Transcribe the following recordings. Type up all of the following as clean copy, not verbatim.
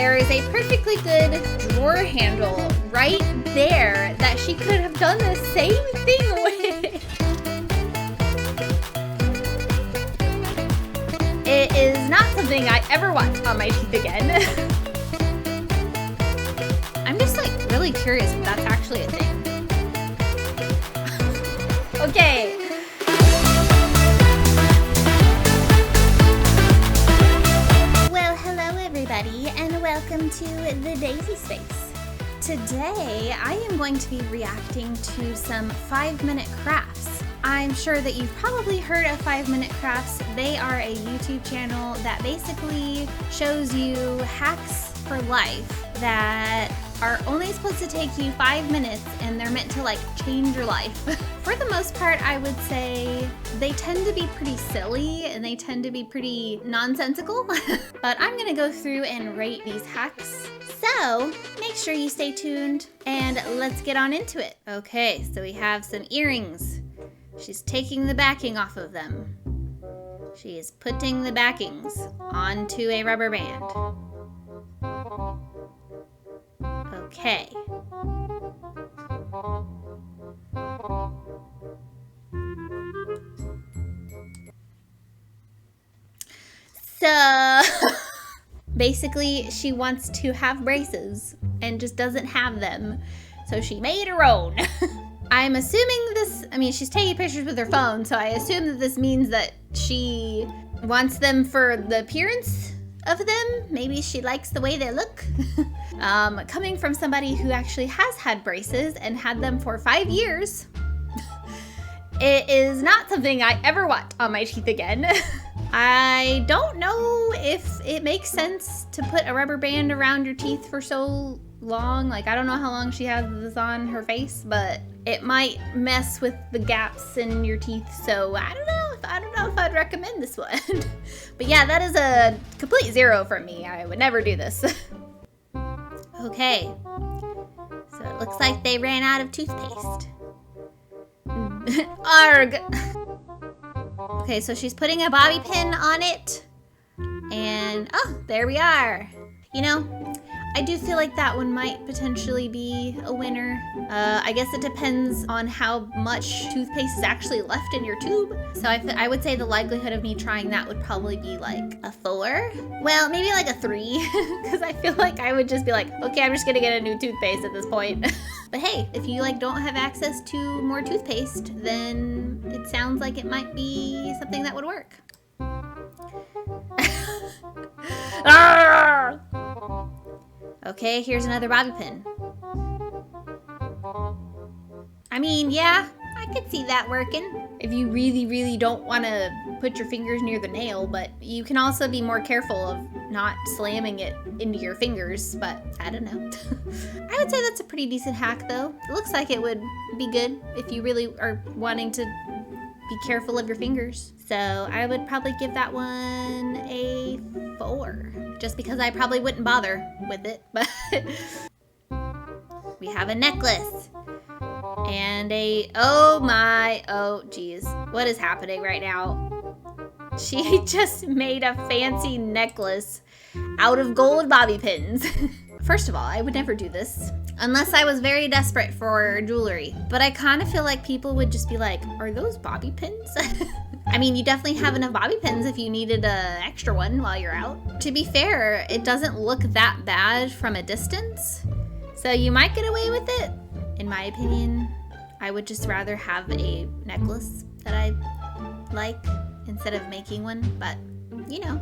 there is a perfectly good drawer handle right there that she could have done the same thing with. It is not something I ever want on my teeth again. I'm just like really curious if that's actually a thing. Okay. Well, hello everybody, and welcome to the Daisy Space. Today, I am going to be reacting to some 5-minute crafts. I'm sure that you've probably heard of 5-minute crafts. They are a YouTube channel that basically shows you hacks for life that are only supposed to take you 5 minutes, and they're meant to like change your life. For the most part, I would say they tend to be pretty silly and they tend to be pretty nonsensical. But I'm gonna go through and rate these hacks. So make sure you stay tuned and let's get on into it. Okay, so we have some earrings. She's taking the backing off of them. She is putting the backings onto a rubber band. Okay. So basically she wants to have braces and just doesn't have them. So she made her own. I'm assuming this, I mean, she's taking pictures with her phone, so I assume that this means that she wants them for the appearance of them. Maybe she likes the way they look. Coming from somebody who actually has had braces and had them for 5 years, it is not something I ever want on my teeth again. I don't know if it makes sense to put a rubber band around your teeth for so long. Like, I don't know how long she has this on her face, but it might mess with the gaps in your teeth, so I don't know if I'd recommend this one. But yeah, that is a complete 0 from me. I would never do this. Okay, so it looks like they ran out of toothpaste. Arg! Okay, so she's putting a bobby pin on it, and oh, there we are. You know, I do feel like that one might potentially be a winner. I guess it depends on how much toothpaste is actually left in your tube. So I would say the likelihood of me trying that would probably be like a 4. Well, maybe like a 3, because I feel like I would just be like, okay, I'm just gonna get a new toothpaste at this point. But hey, if you like don't have access to more toothpaste, then it sounds like it might be something that would work. Okay, here's another bobby pin. I mean, yeah, I could see that working if you really, really don't want to put your fingers near the nail, but you can also be more careful of not slamming it into your fingers, but I don't know. I would say that's a pretty decent hack though. It looks like it would be good if you really are wanting to be careful of your fingers. So I would probably give that one a 4, just because I probably wouldn't bother with it. But we have a necklace and oh geez, what is happening right now? She just made a fancy necklace out of gold bobby pins. First of all, I would never do this unless I was very desperate for jewelry. But I kind of feel like people would just be like, are those bobby pins? I mean, you definitely have enough bobby pins if you needed an extra one while you're out. To be fair, it doesn't look that bad from a distance, so you might get away with it. In my opinion, I would just rather have a necklace that I like instead of making one, but you know,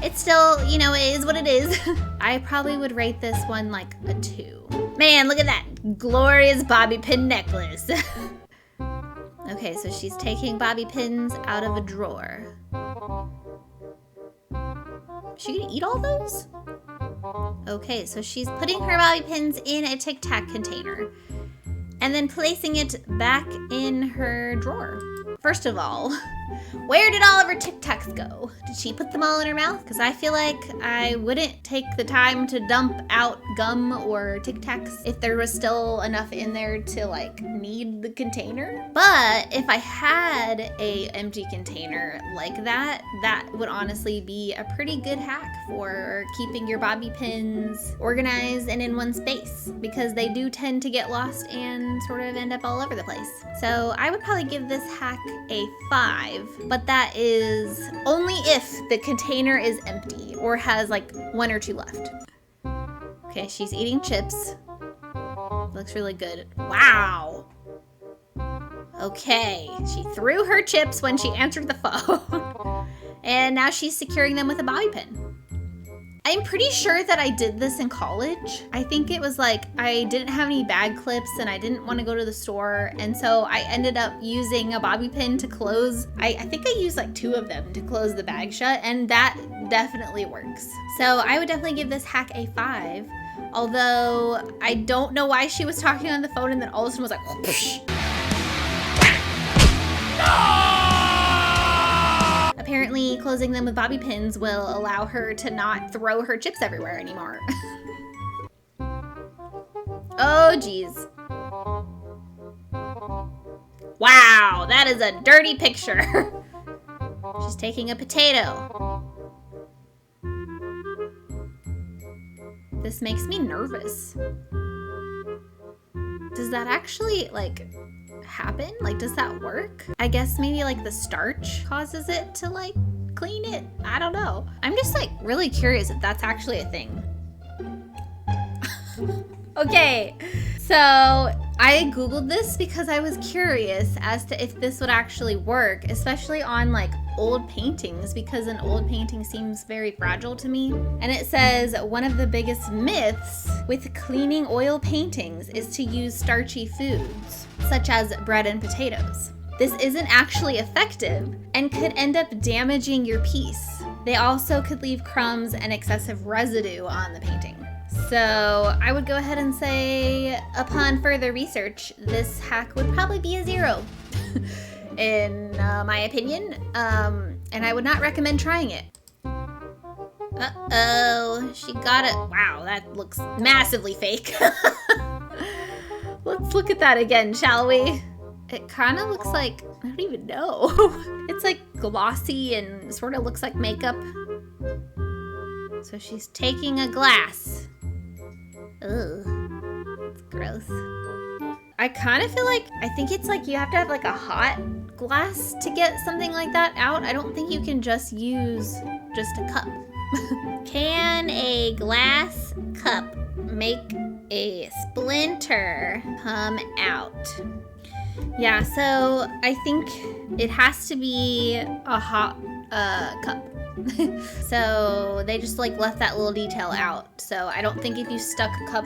it's still, you know, it is what it is. I probably would rate this one like a 2. Man, look at that glorious bobby pin necklace. Okay, so she's taking bobby pins out of a drawer. She gonna eat all those? Okay, so she's putting her bobby pins in a Tic Tac container and then placing it back in her drawer. First of all, Where did all of her Tic Tacs go? Did she put them all in her mouth? Because I feel like I wouldn't take the time to dump out gum or Tic Tacs if there was still enough in there to like need the container. But if I had a empty container like that, that would honestly be a pretty good hack for keeping your bobby pins organized and in one space, because they do tend to get lost and sort of end up all over the place. So I would probably give this hack a 5, but that is only if the container is empty or has like 1 or 2 left. Okay, she's eating chips. Looks really good. Wow. Okay, she threw her chips when she answered the phone. And now she's securing them with a bobby pin. I'm pretty sure that I did this in college. I think it was like I didn't have any bag clips and I didn't want to go to the store. And so I ended up using a bobby pin to close. I think I used like 2 of them to close the bag shut, and that definitely works. So I would definitely give this hack a 5. Although I don't know why she was talking on the phone and then all of a sudden was like, whoosh. Apparently, closing them with bobby pins will allow her to not throw her chips everywhere anymore. Oh, geez. Wow, that is a dirty picture. She's taking a potato. This makes me nervous. Does that actually, like, happen? Like, does that work? I guess maybe like the starch causes it to like clean it. I don't know. I'm just like really curious if that's actually a thing. Okay, so I Googled this because I was curious as to if this would actually work, especially on like old paintings, because an old painting seems very fragile to me. And it says one of the biggest myths with cleaning oil paintings is to use starchy foods, such as bread and potatoes. This isn't actually effective and could end up damaging your piece. They also could leave crumbs and excessive residue on the painting. So I would go ahead and say, upon further research, this hack would probably be a 0, in my opinion, and I would not recommend trying it. Uh-oh, she got it. Wow, that looks massively fake. Let's look at that again, shall we? It kind of looks like, I don't even know. It's like glossy and sort of looks like makeup. So she's taking a glass. Ugh, it's gross. I kind of feel like, I think it's like you have to have like a hot glass to get something like that out. I don't think you can just use just a cup. Can a glass cup make a splinter come out? Yeah, so I think it has to be a hot cup. So they just like left that little detail out. So I don't think if you stuck a cup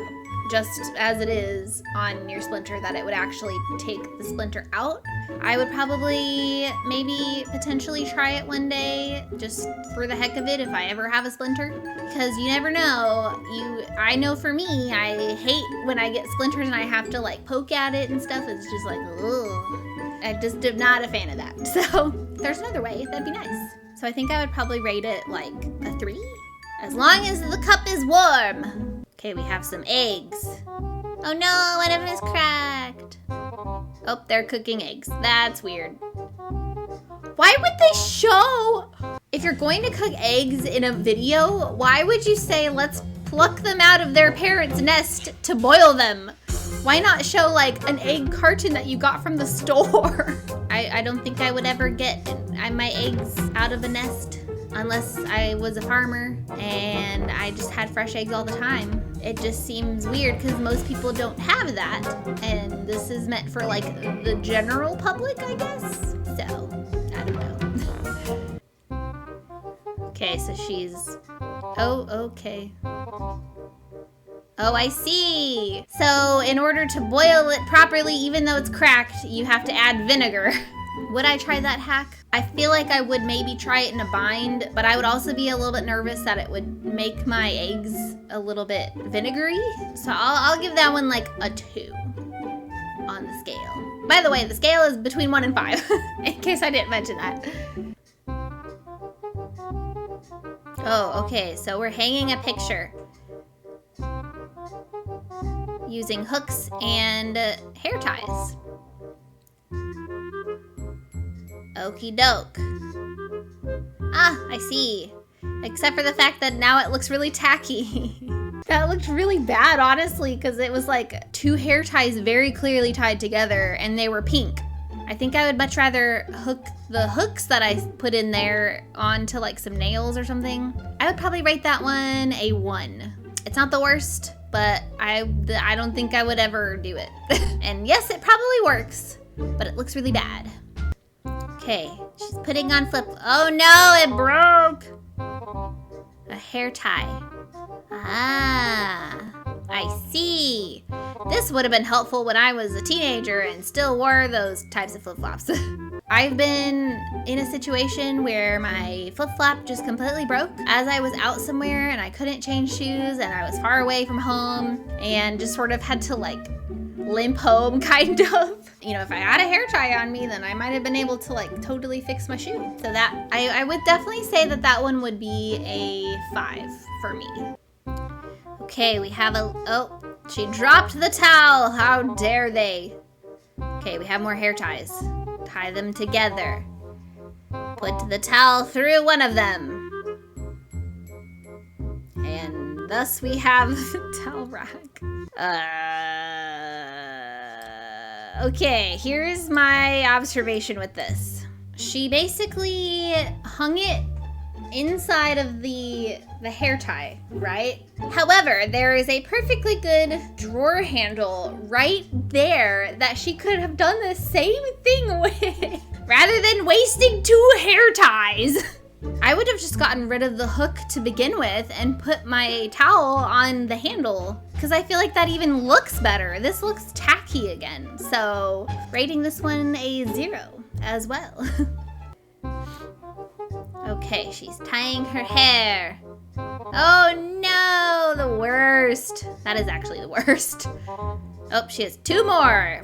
just as it is on your splinter that it would actually take the splinter out. I would probably maybe potentially try it one day just for the heck of it if I ever have a splinter, because you never know. I know for me, I hate when I get splinters and I have to like poke at it and stuff. It's just like, ugh. I just am not a fan of that. So if there's another way, that'd be nice. So I think I would probably rate it like a 3, as long as the cup is warm. Okay, we have some eggs. Oh no, one of them is cracked. Oh, they're cooking eggs. That's weird. Why would they show? If you're going to cook eggs in a video, why would you say, let's pluck them out of their parents' nest to boil them? Why not show like an egg carton that you got from the store? I don't think I would ever get my eggs out of a nest unless I was a farmer and I just had fresh eggs all the time. It just seems weird because most people don't have that. And this is meant for like the general public, I guess. So, I don't know. Okay, so she's, oh, okay. Oh, I see. So in order to boil it properly, even though it's cracked, you have to add vinegar. Would I try that hack? I feel like I would maybe try it in a bind, but I would also be a little bit nervous that it would make my eggs a little bit vinegary. So I'll give that one like a 2 on the scale. By the way, the scale is between 1 and 5, in case I didn't mention that. Oh, okay, so we're hanging a picture using hooks and hair ties. Okie doke. Ah, I see. Except for the fact that now it looks really tacky. That looked really bad, honestly, because it was like 2 hair ties very clearly tied together and they were pink. I think I would much rather hook the hooks that I put in there onto like some nails or something. I would probably rate that one a 1. It's not the worst, but I don't think I would ever do it. And yes, it probably works, but it looks really bad. Okay, she's putting on flip. Oh no, it broke! A hair tie. Ah, I see. This would have been helpful when I was a teenager and still wore those types of flip-flops. I've been in a situation where my flip-flop just completely broke as I was out somewhere and I couldn't change shoes and I was far away from home and just sort of had to like limp home, kind of. You know, if I had a hair tie on me, then I might have been able to like totally fix my shoe. So that, I would definitely say that that one would be a 5 for me. Okay, we have a, oh, she dropped the towel. How dare they? Okay, we have more hair ties. Tie them together. Put the towel through one of them. And thus we have the towel rack. Okay, here's my observation with this. She basically hung it inside of the hair tie, right? However, there is a perfectly good drawer handle right there that she could have done the same thing with rather than wasting 2 hair ties. I would have just gotten rid of the hook to begin with and put my towel on the handle because I feel like that even looks better. This looks tacky again. So rating this one a 0 as well. Okay, she's tying her hair. Oh no, the worst. That is actually the worst. Oh, she has 2 more.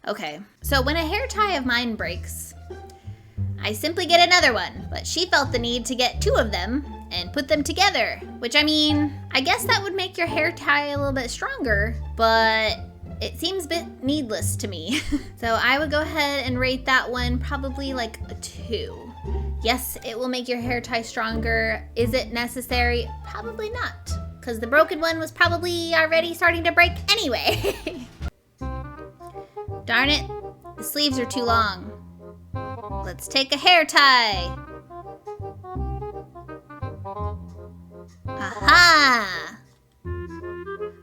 Okay, so when a hair tie of mine breaks, I simply get another one, but she felt the need to get 2 of them and put them together, which I mean, I guess that would make your hair tie a little bit stronger, but it seems a bit needless to me. So I would go ahead and rate that one probably like a 2. Yes, it will make your hair tie stronger. Is it necessary? Probably not, because the broken one was probably already starting to break anyway. Darn it, the sleeves are too long. Let's take a hair tie. Aha!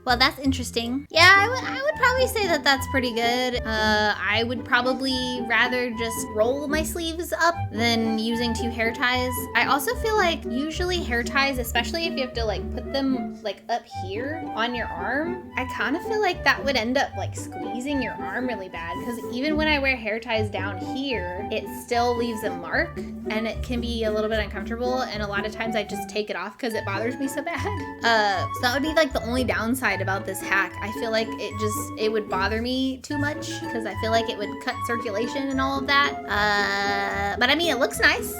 Well, that's interesting. Yeah, I would probably say that that's pretty good. I would probably rather just roll my sleeves up than using 2 hair ties. I also feel like usually hair ties, especially if you have to like put them like up here on your arm, I kind of feel like that would end up like squeezing your arm really bad because even when I wear hair ties down here, it still leaves a mark and it can be a little bit uncomfortable, and a lot of times I just take it off because it bothers me so bad. So that would be like the only downside about this hack. I feel like it would bother me too much because I feel like it would cut circulation and all of that. But I mean, it looks nice.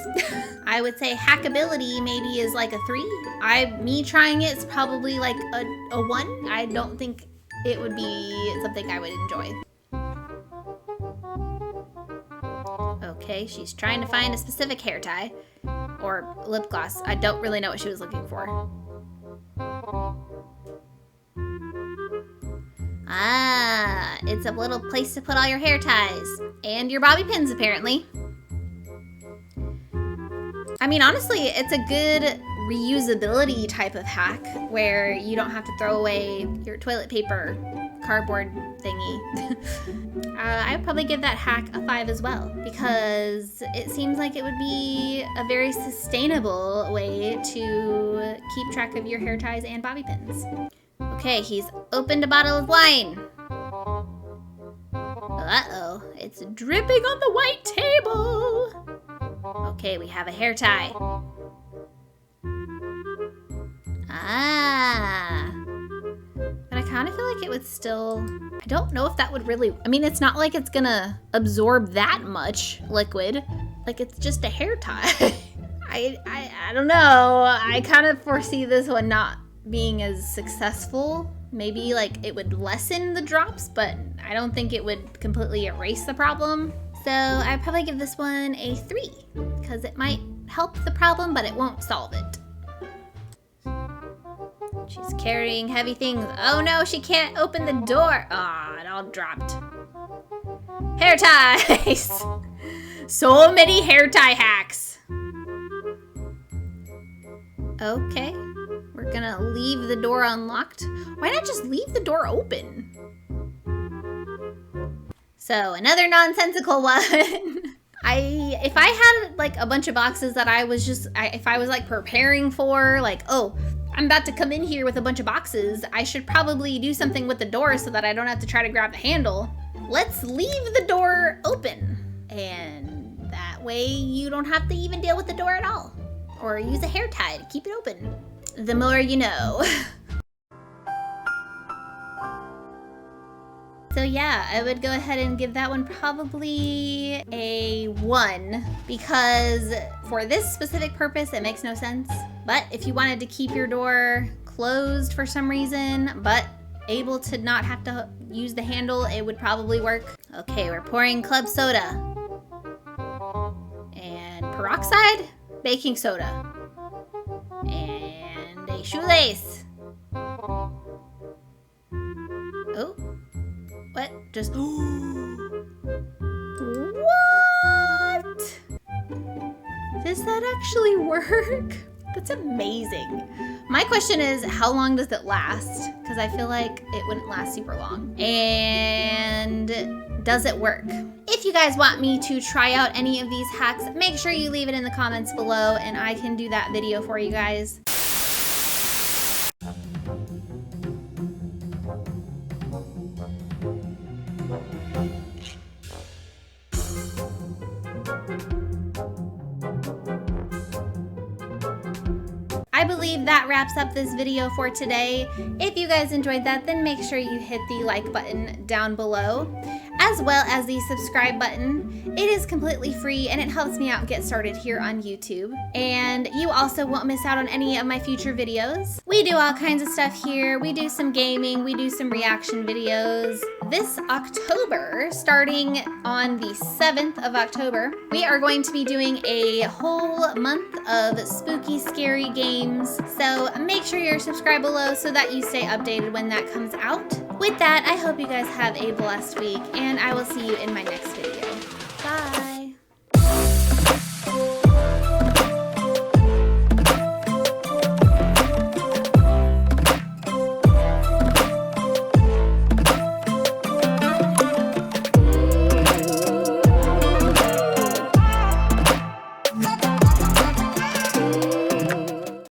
I would say hackability maybe is like a 3. Me trying it's probably like a 1. I don't think it would be something I would enjoy. Okay, she's trying to find a specific hair tie or lip gloss. I don't really know what she was looking for. Ah, it's a little place to put all your hair ties and your bobby pins, apparently. I mean, honestly, it's a good reusability type of hack where you don't have to throw away your toilet paper cardboard thingy. I would probably give that hack a 5 as well because it seems like it would be a very sustainable way to keep track of your hair ties and bobby pins. Okay, he's opened a bottle of wine. Uh-oh, it's dripping on the white table. Okay, we have a hair tie. Ah, kind of feel like it would still, I don't know if that would really, I mean, it's not like it's gonna absorb that much liquid. Like, it's just a hair tie. I don't know. I kind of foresee this one not being as successful. Maybe like it would lessen the drops, but I don't think it would completely erase the problem. So I'd probably give this one a 3 because it might help the problem, but it won't solve it. She's carrying heavy things. Oh no, she can't open the door. Ah, it all dropped. Hair ties. So many hair tie hacks. Okay, we're gonna leave the door unlocked. Why not just leave the door open? So another nonsensical one. If I had like a bunch of boxes that I was just, if I was like preparing for, like, oh, I'm about to come in here with a bunch of boxes, I should probably do something with the door so that I don't have to try to grab the handle. Let's leave the door open. And that way you don't have to even deal with the door at all. Or use a hair tie to keep it open. The more you know. So yeah, I would go ahead and give that one probably a 1 because for this specific purpose, it makes no sense. But if you wanted to keep your door closed for some reason, but able to not have to use the handle, it would probably work. Okay, we're pouring club soda. And peroxide, baking soda. And a shoelace. Oh. What? Just... What? Does that actually work? That's amazing. My question is, how long does it last? Because I feel like it wouldn't last super long. And does it work? If you guys want me to try out any of these hacks, make sure you leave it in the comments below and I can do that video for you guys. I believe that wraps up this video for today. If you guys enjoyed that, then make sure you hit the like button down below, as well as the subscribe button. It is completely free and it helps me out get started here on YouTube. And you also won't miss out on any of my future videos. We do all kinds of stuff here. We do some gaming, we do some reaction videos. This October, starting on the 7th of October, we are going to be doing a whole month of spooky, scary games. So make sure you're subscribed below so that you stay updated when that comes out. With that, I hope you guys have a blessed week and I will see you in my next video.